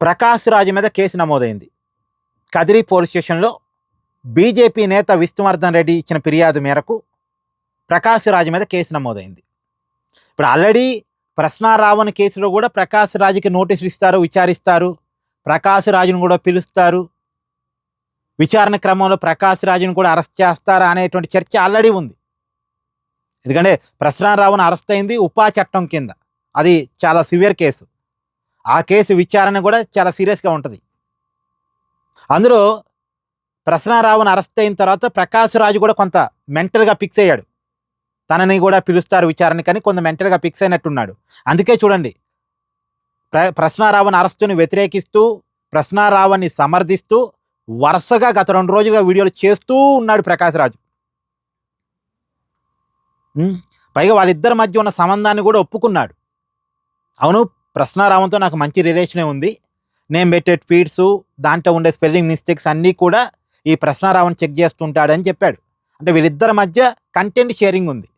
ప్రకాష్ రాజ్ మీద కేసు నమోదైంది. కదిరి పోలీస్ స్టేషన్లో బీజేపీ నేత విష్ణువర్ధన్ రెడ్డి ఇచ్చిన ఫిర్యాదు మేరకు ప్రకాష్ రాజ్ మీద కేసు నమోదైంది. ఇప్పుడు ఆల్రెడీ ప్రశ్నారావణ్ కేసులో కూడా ప్రకాష్ రాజ్కి నోటీసులు ఇస్తారు, విచారిస్తారు. ప్రకాష్ రాజ్ను కూడా పిలుస్తారు. విచారణ క్రమంలో ప్రకాష్ రాజ్ను కూడా అరెస్ట్ చేస్తారా అనేటువంటి చర్చ ఆల్రెడీ ఉంది. ఎందుకంటే ప్రశ్నారావణ్ అరెస్ట్ అయింది ఉపా చట్టం కింద. అది చాలా సివియర్ కేసు. ఆ కేసు విచారణ కూడా చాలా సీరియస్గా ఉంటుంది. అందులో ప్రశ్నారావణ్ అరెస్ట్ అయిన తర్వాత ప్రకాష్ రాజ్ కూడా కొంత మెంటల్గా ఫిక్స్ అయ్యాడు. తనని కూడా పిలుస్తారు విచారణకని కొంత మెంటల్గా ఫిక్స్ అయినట్టున్నాడు. అందుకే చూడండి, ప్రశ్నారావణ్ అరెస్టుని వ్యతిరేకిస్తూ, ప్రశ్నారావణ్ని సమర్థిస్తూ వరుసగా గత 2 రోజులుగా వీడియోలు చేస్తూ ఉన్నాడు ప్రకాష్ రాజ్. పైగా వాళ్ళిద్దరి మధ్య ఉన్న సంబంధాన్ని కూడా ఒప్పుకున్నాడు. అవును, ప్రశ్నారావణ్తో నాకు మంచి రిలేషనే ఉంది, నేను పెట్టే ట్వీట్స్ దాంట్లో ఉండే స్పెల్లింగ్ మిస్టేక్స్ అన్నీ కూడా ఈ ప్రశ్నారావణ్ చెక్ చేస్తుంటాడని చెప్పాడు. అంటే వీళ్ళిద్దరి మధ్య కంటెంట్ షేరింగ్ ఉంది.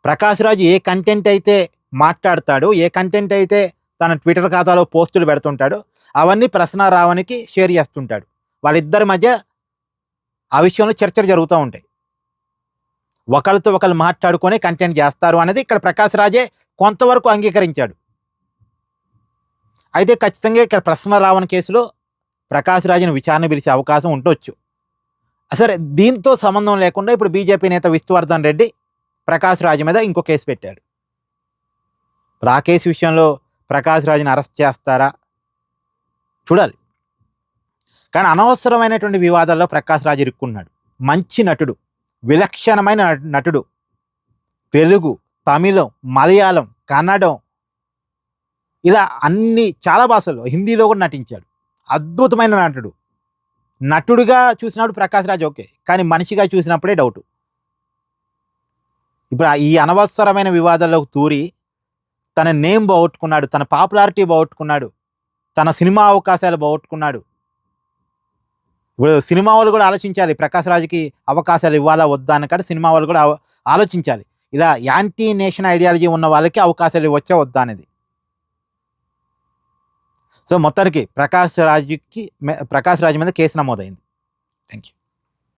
ప్రకాష్ రాజ్ ఏ కంటెంట్ అయితే మాట్లాడతాడు, ఏ కంటెంట్ అయితే తన ట్విట్టర్ ఖాతాలో పోస్టులు పెడుతుంటాడు, అవన్నీ ప్రశ్నారావణ్కి షేర్ చేస్తుంటాడు. వాళ్ళిద్దరి మధ్య ఆ విషయంలో చర్చలు జరుగుతూ ఉంటాయి. ఒకరితో ఒకరు మాట్లాడుకొని కంటెంట్ చేస్తారు అనేది ఇక్కడ ప్రకాష్ రాజే కొంతవరకు అంగీకరించాడు. అయితే ఖచ్చితంగా ఇక్కడ ప్రశ్నారావణ్ కేసులో ప్రకాష్ రాజ్ని విచారణ పిలిచే అవకాశం ఉండొచ్చు. సరే, దీంతో సంబంధం లేకుండా ఇప్పుడు బీజేపీ నేత విష్ణువర్ధన్ రెడ్డి ప్రకాష్ రాజ్ మీద ఇంకో కేసు పెట్టాడు. ఇప్పుడు ఆ కేసు విషయంలో ప్రకాష్ రాజ్ని అరెస్ట్ చేస్తారా చూడాలి. కానీ అనవసరమైనటువంటి వివాదాల్లో ప్రకాష్ రాజ్ ఇరుక్కున్నాడు. మంచి నటుడు, విలక్షణమైన నటుడు. తెలుగు, తమిళం, మలయాళం, కన్నడం ఇలా అన్ని చాలా భాషల్లో, హిందీలో కూడా నటించాడు. అద్భుతమైన నటుడు. నటుడుగా చూసినప్పుడు ప్రకాష్ రాజ్ ఓకే, కానీ మనిషిగా చూసినప్పుడే డౌటు. ఇప్పుడు ఈ అనవసరమైన వివాదాల్లోకి తూరి తన నేమ్ పోగొట్టుకున్నాడు, తన పాపులారిటీ పోగొట్టుకున్నాడు, తన సినిమా అవకాశాలు పోగొట్టుకున్నాడు. ఇప్పుడు సినిమా వాళ్ళు కూడా ఆలోచించాలి, ప్రకాష్ రాజ్కి అవకాశాలు ఇవ్వాలా వద్దా అని. కానీ సినిమా వాళ్ళు కూడా ఆలోచించాలి, ఇలా యాంటీ నేషన్ ఐడియాలజీ ఉన్న వాళ్ళకి అవకాశాలు ఇవ్వచ్చా వద్దా అనేది. సో మొత్తానికి ప్రకాష్ రాజ్ మీద కేసు నమోదైంది. Thank you.